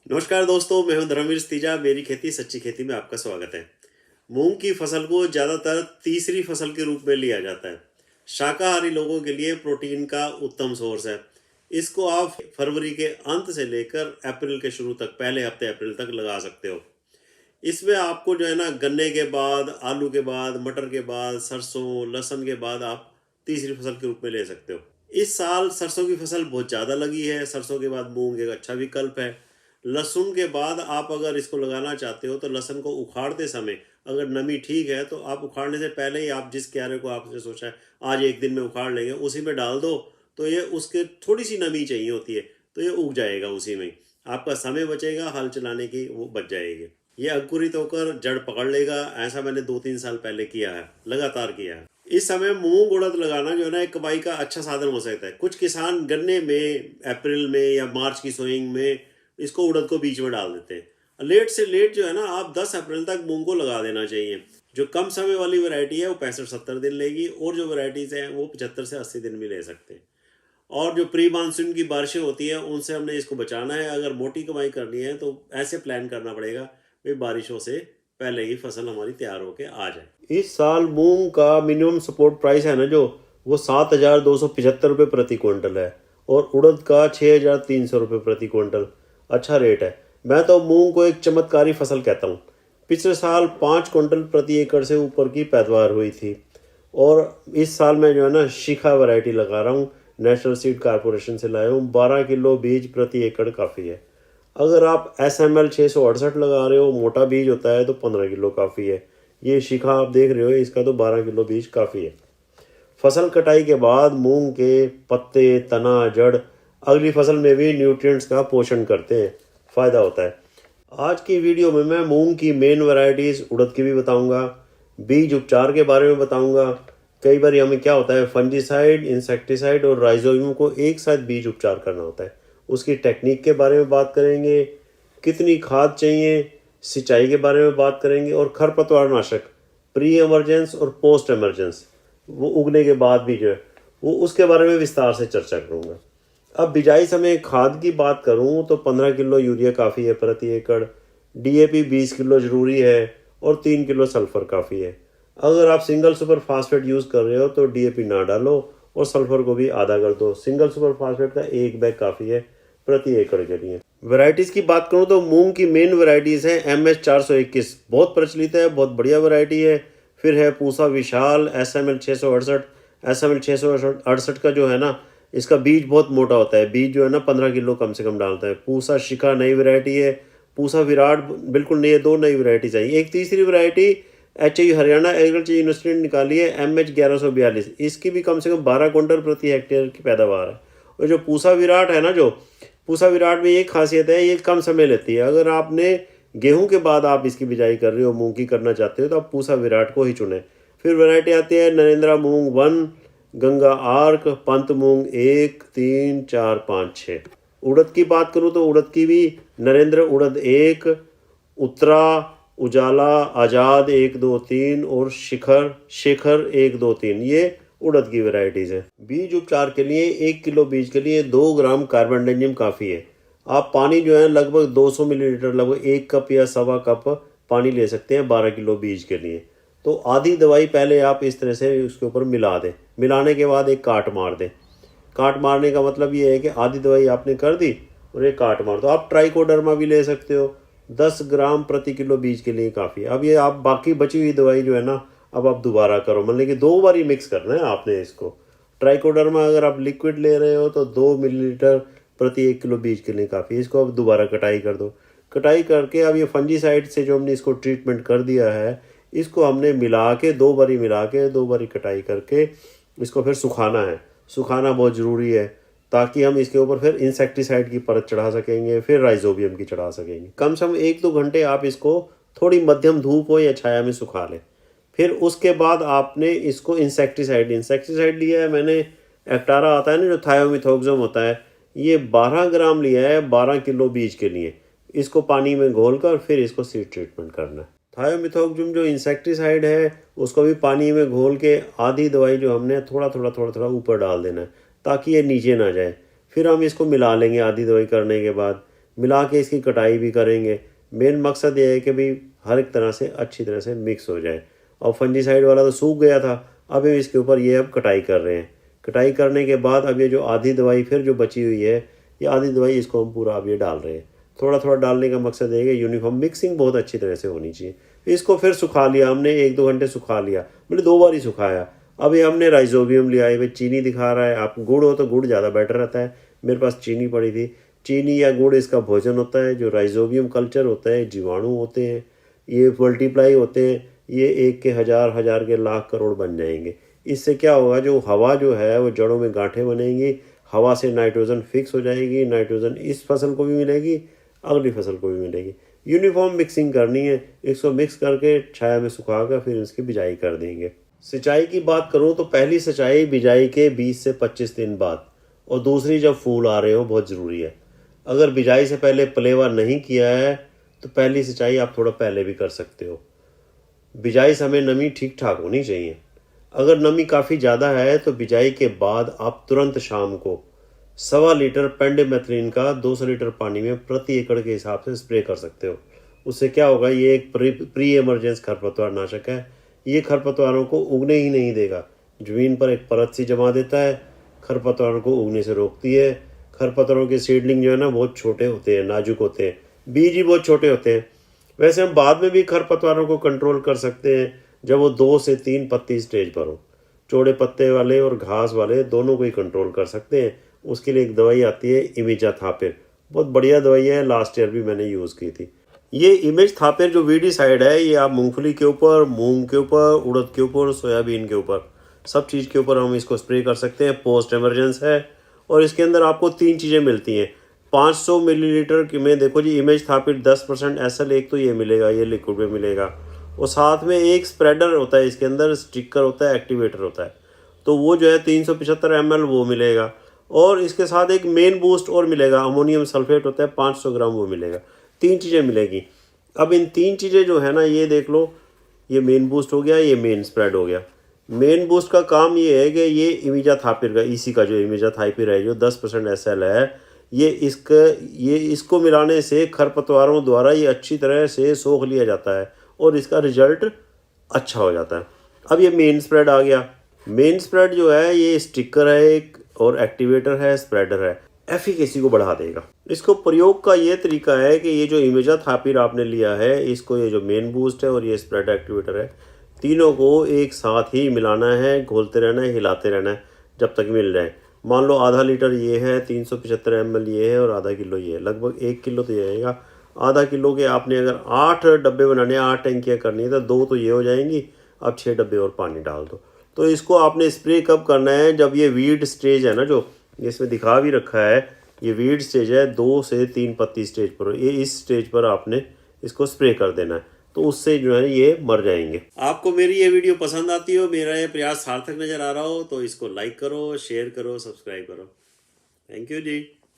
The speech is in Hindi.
नमस्कार दोस्तों, मैं हूं धर्मवीर तीजा। मेरी खेती सच्ची खेती में आपका स्वागत है। मूंग की फसल को ज़्यादातर तीसरी फसल के रूप में लिया जाता है। शाकाहारी लोगों के लिए प्रोटीन का उत्तम सोर्स है। इसको आप फरवरी के अंत से लेकर अप्रैल के शुरू तक, पहले हफ्ते अप्रैल तक लगा सकते हो। इसमें आपको जो है ना, गन्ने के बाद, आलू के बाद, मटर के बाद, सरसों लहसुन के बाद आप तीसरी फसल के रूप में ले सकते हो। इस साल सरसों की फसल बहुत ज़्यादा लगी है। सरसों के बाद मूंग एक अच्छा विकल्प है। लहसुन के बाद आप अगर इसको लगाना चाहते हो तो लहसुन को उखाड़ते समय अगर नमी ठीक है तो आप उखाड़ने से पहले ही आप जिस क्यारे को आपने सोचा है आज एक दिन में उखाड़ लेंगे, उसी में डाल दो। तो ये उसके थोड़ी सी नमी चाहिए होती है, तो ये उग जाएगा उसी में ही। आपका समय बचेगा, हल चलाने की वो बच जाएगी। ये अंकुरित होकर जड़ पकड़ लेगा। ऐसा मैंने 2-3 साल पहले किया है, लगातार किया है। इस समय मूंग उड़द लगाना जो है ना, एक कमाई का अच्छा साधन हो सकता है। कुछ किसान गन्ने में अप्रैल में या मार्च की सोइंग में इसको उड़द को बीच में डाल देते हैं। लेट से लेट जो है ना, आप 10 अप्रैल तक मूंग को लगा देना चाहिए। जो कम समय वाली वैरायटी है वो 65-70 दिन लेगी, और जो वैरायटीज़ हैं वो 75 से 80 दिन भी ले सकते हैं। और जो प्री मानसून की बारिशें होती हैं उनसे हमने इसको बचाना है। अगर मोटी कमाई करनी है तो ऐसे प्लान करना पड़ेगा भाई, बारिशों से पहले ही फसल हमारी तैयार होके आ जाए। इस साल मूंग का मिनिमम सपोर्ट प्राइस है ना जो, वो 7,275 रुपये प्रति क्विंटल है, और उड़द का 6,300 रुपये प्रति क्विंटल। अच्छा रेट है। मैं तो मूंग को एक चमत्कारी फसल कहता हूँ। पिछले साल 5 क्विंटल प्रति एकड़ से ऊपर की पैदावार हुई थी, और इस साल मैं जो है ना शिखा वैरायटी लगा रहा हूँ। नेशनल सीड कारपोरेशन से लाया हूँ। 12 किलो बीज प्रति एकड़ काफ़ी है। अगर आप SML 668 लगा रहे हो, मोटा बीज होता है, तो 15 किलो काफ़ी है। ये शिखा आप देख रहे हो, इसका तो 12 किलो बीज काफ़ी है। फसल कटाई के बाद मूंग के पत्ते, तना, जड़ अगली फसल में भी न्यूट्रिएंट्स का पोषण करते हैं, फ़ायदा होता है। आज की वीडियो में मैं मूंग की मेन वैरायटीज़ उड़द की भी बताऊंगा, बीज उपचार के बारे में बताऊंगा। कई बार हमें क्या होता है, फंजीसाइड, इंसेक्टिसाइड और राइजोबियम को एक साथ बीज उपचार करना होता है, उसकी टेक्निक के बारे में बात करेंगे। कितनी खाद चाहिए, सिंचाई के बारे में बात करेंगे, और खरपतवार नाशक प्री एमरजेंस और पोस्ट एमरजेंस, वो उगने के बाद भी जो है वो, उसके बारे में विस्तार से चर्चा करूँगा। अब बिजाई समय खाद की बात करूं तो 15 किलो यूरिया काफ़ी है प्रति एकड़। DAP 20 किलो ज़रूरी है, और 3 किलो सल्फर काफ़ी है। अगर आप सिंगल सुपर फास्फेट यूज़ कर रहे हो तो DAP ना डालो, और सल्फर को भी आधा कर दो। सिंगल सुपर फास्फेट का एक बैग काफ़ी है प्रति एकड़ के लिए। वैरायटीज़ की बात करूं तो मूंग की मेन वैरायटीज़ हैं MS 421, बहुत प्रचलित है, बहुत बढ़िया वैरायटी है। फिर है पूसा विशाल, SML 668। SML 668 का जो है ना, इसका बीज बहुत मोटा होता है। बीज जो है ना 15 किलो कम से कम डालता है। पूसा शिखा नई वैरायटी है। पूसा विराट बिल्कुल नई है। 2 नई वैरायटी चाहिए। एक तीसरी variety HI Haryana agriculture university ने निकाली है, MH 1142। इसकी भी कम से कम 12 क्विंटल प्रति हेक्टेयर की पैदावार है। और जो पूसा विराट है ना, जो पूसा विराट में एक खासियत है, ये कम समय लेती है। अगर आपने गेहूं के बाद आप इसकी बिजाई कर रहे हो, मूंग की करना चाहते हो, तो आप पूसा विराट को ही चुनें। फिर वैरायटी आती है नरेंद्रा मूंग 1, गंगा आर्क, पंत मूंग 1, 3, 4, 5, 6। उड़द की बात करूं तो उड़द की भी नरेंद्र उड़द 1, उत्तरा, उजाला, आज़ाद 1, 2, 3, और शिखर शेखर 1, 2, 3, ये उड़द की वैरायटीज़ है। बीज उपचार के लिए 1 किलो बीज के लिए 2 ग्राम कार्बेंडाजिम काफ़ी है। आप पानी जो है लगभग 200 मिलीलीटर, लगभग 1 कप या सवा कप पानी ले सकते हैं 12 किलो बीज के लिए। तो आधी दवाई पहले आप इस तरह से उसके ऊपर मिला दें। मिलाने के बाद एक काट मार दें। काट मारने का मतलब ये है कि आधी दवाई आपने कर दी और एक काट मार दो। आप ट्राइकोडर्मा भी ले सकते हो, 10 ग्राम प्रति किलो बीज के लिए काफ़ी है। अब ये आप बाकी बची हुई दवाई जो है ना, अब आप दोबारा करो, मतलब कि 2 बार ही मिक्स करना है आपने इसको। ट्राइकोडर्मा अगर आप लिक्विड ले रहे हो तो 2 मिलीलीटर प्रति 1 किलो बीज के लिए काफ़ी। इसको अब दोबारा कटाई कर दो। कटाई करके अब ये फंजीसाइड से जो हमने इसको ट्रीटमेंट कर दिया है, इसको हमने मिला के 2 बारी मिला के 2 बारी कटाई करके इसको फिर सुखाना है। सुखाना बहुत ज़रूरी है, ताकि हम इसके ऊपर फिर इंसेक्टिसाइड की परत चढ़ा सकेंगे, फिर राइजोबियम की चढ़ा सकेंगे। कम से कम 1-2 घंटे आप इसको थोड़ी मध्यम धूप हो या छाया में सुखा लें। फिर उसके बाद आपने इसको इंसेक्टिसाइड लिया है मैंने। एक्टारा आता है ना, जो थायोमिथोक्सम होता है, ये 12 ग्राम लिया है 12 किलो बीज के लिए। इसको पानी में घोल कर फिर इसको सीड ट्रीटमेंट करना है। थायोमिथोक्सम जो इंसेक्टिसाइड है, उसको भी पानी में घोल के आधी दवाई जो हमने थोड़ा थोड़ा ऊपर डाल देना है, ताकि ये नीचे ना जाए। फिर हम इसको मिला लेंगे आधी दवाई करने के बाद। मिला के इसकी कटाई भी करेंगे। मेन मकसद ये है कि भाई हर एक तरह से अच्छी तरह से मिक्स हो जाए। और फंजीसाइड वाला तो सूख गया था, अब हम इसके ऊपर ये अब कटाई कर रहे हैं। कटाई करने के बाद अब ये जो आधी दवाई फिर जो बची हुई है, ये आधी दवाई इसको हम पूरा अब ये डाल रहे हैं। थोड़ा थोड़ा डालने का मकसद है कि यूनिफॉर्म मिक्सिंग बहुत अच्छी तरह से होनी चाहिए। इसको फिर सुखा लिया हमने, 1-2 घंटे सुखा लिया, मतलब 2 बार ही सुखाया। अब ये हमने राइजोबियम लिया है, चीनी दिखा रहा है। आप गुड़ हो तो गुड़ ज़्यादा बेटर रहता है, मेरे पास चीनी पड़ी थी। चीनी या गुड़ इसका भोजन होता है। जो राइजोबियम कल्चर होता है, जीवाणु होते हैं, ये मल्टीप्लाई होते हैं, ये 1 के 1000, 1000 के लाख करोड़ बन जाएंगे। इससे क्या होगा, जो हवा जो है वो जड़ों में गांठें बनेंगी, हवा से नाइट्रोजन फिक्स हो जाएगी, नाइट्रोजन इस फसल को भी मिलेगी, अगली फसल को भी मिलेगी। यूनिफॉर्म मिक्सिंग करनी है, इसको मिक्स करके छाया में सुखा कर फिर इसकी बिजाई कर देंगे। सिंचाई की बात करूं तो पहली सिंचाई बिजाई के 20 से 25 दिन बाद, और दूसरी जब फूल आ रहे हो बहुत ज़रूरी है। अगर बिजाई से पहले पलेवा नहीं किया है तो पहली सिंचाई आप थोड़ा पहले भी कर सकते हो। बिजाई समय नमी ठीक ठाक होनी चाहिए। अगर नमी काफ़ी ज़्यादा है तो बिजाई के बाद आप तुरंत शाम को 1.25 लीटर पेंडिमेथ्रिन का 200 लीटर पानी में प्रति एकड़ के हिसाब से स्प्रे कर सकते हो। उससे क्या होगा, ये एक प्री एमरजेंस खरपतवार नाशक है। ये खरपतवारों को उगने ही नहीं देगा, ज़मीन पर एक परत सी जमा देता है, खरपतवारों को उगने से रोकती है। खरपतवारों के सीडलिंग जो है ना बहुत छोटे होते हैं, नाजुक होते हैं, बीज ही बहुत छोटे होते हैं। वैसे हम बाद में भी खरपतवारों को कंट्रोल कर सकते हैं जब वो 2 से 3 पत्ती स्टेज पर हो। चौड़े पत्ते वाले और घास वाले दोनों को ही कंट्रोल कर सकते हैं। उसके लिए एक दवाई आती है इमिजाथापिर, बहुत बढ़िया दवाई है, लास्ट ईयर भी मैंने यूज़ की थी। ये इमेजथापिर जो वीडीसाइड है, ये आप मूंगफली के ऊपर, मूंग के ऊपर, उड़द के ऊपर, सोयाबीन के ऊपर, सब चीज़ के ऊपर हम इसको स्प्रे कर सकते हैं। पोस्ट एमरजेंस है और इसके अंदर आपको 3 चीज़ें मिलती हैं। 500 मिलीलीटर की में देखो जी, इमेजथापिर 10% SL, एक तो ये मिलेगा, ये लिक्विड में मिलेगा, और साथ में एक स्प्रेडर होता है, इसके अंदर स्टिकर होता है, एक्टिवेटर होता है, तो वो जो है 375 ml वो मिलेगा। और इसके साथ एक मेन बूस्ट और मिलेगा, अमोनियम सल्फेट होता है 500 ग्राम, वो मिलेगा। 3 चीज़ें मिलेगी। अब इन 3 चीज़ें जो है ना, ये देख लो, ये मेन बूस्ट हो गया, ये मेन स्प्रेड हो गया। मेन बूस्ट का काम ये है कि ये इमिजाथापिर का, इसी का जो इमिजाथापिर है जो 10% SL है, ये इसको मिलाने से खरपतवारों द्वारा ये अच्छी तरह से सोख लिया जाता है और इसका रिजल्ट अच्छा हो जाता है। अब ये मेन स्प्रेड आ गया। मेन स्प्रेड जो है ये स्टिकर है एक, और एक्टिवेटर है, स्प्रेडर है, एफिकेसी को बढ़ा देगा। इसको प्रयोग का ये तरीका है कि ये जो इमिजाथापिर आपने लिया है, इसको ये जो मेन बूस्ट है और ये स्प्रेड एक्टिवेटर है, तीनों को एक साथ ही मिलाना है, घोलते रहना है, हिलाते रहना है जब तक मिल जाए। मान लो आधा लीटर ये है, 375 ml ये है और आधा किलो ये है, लगभग 1 किलो तो ये आएगा। आधा किलो के आपने अगर 8 डब्बे बनाने हैं, 8 टंकियाँ करनी है, तो 2 तो ये हो जाएंगी। अब 6 डब्बे और पानी डाल दो। तो इसको आपने स्प्रे कब करना है, जब ये वीड स्टेज है ना, जो इसमें दिखा भी रखा है, ये वीड स्टेज है, 2 से 3 पत्ती स्टेज पर, ये इस स्टेज पर आपने इसको स्प्रे कर देना है, तो उससे जो है ये मर जाएंगे। आपको मेरी ये वीडियो पसंद आती हो, मेरा ये प्रयास सार्थक नज़र आ रहा हो, तो इसको लाइक करो, शेयर करो, सब्सक्राइब करो। Thank you ji.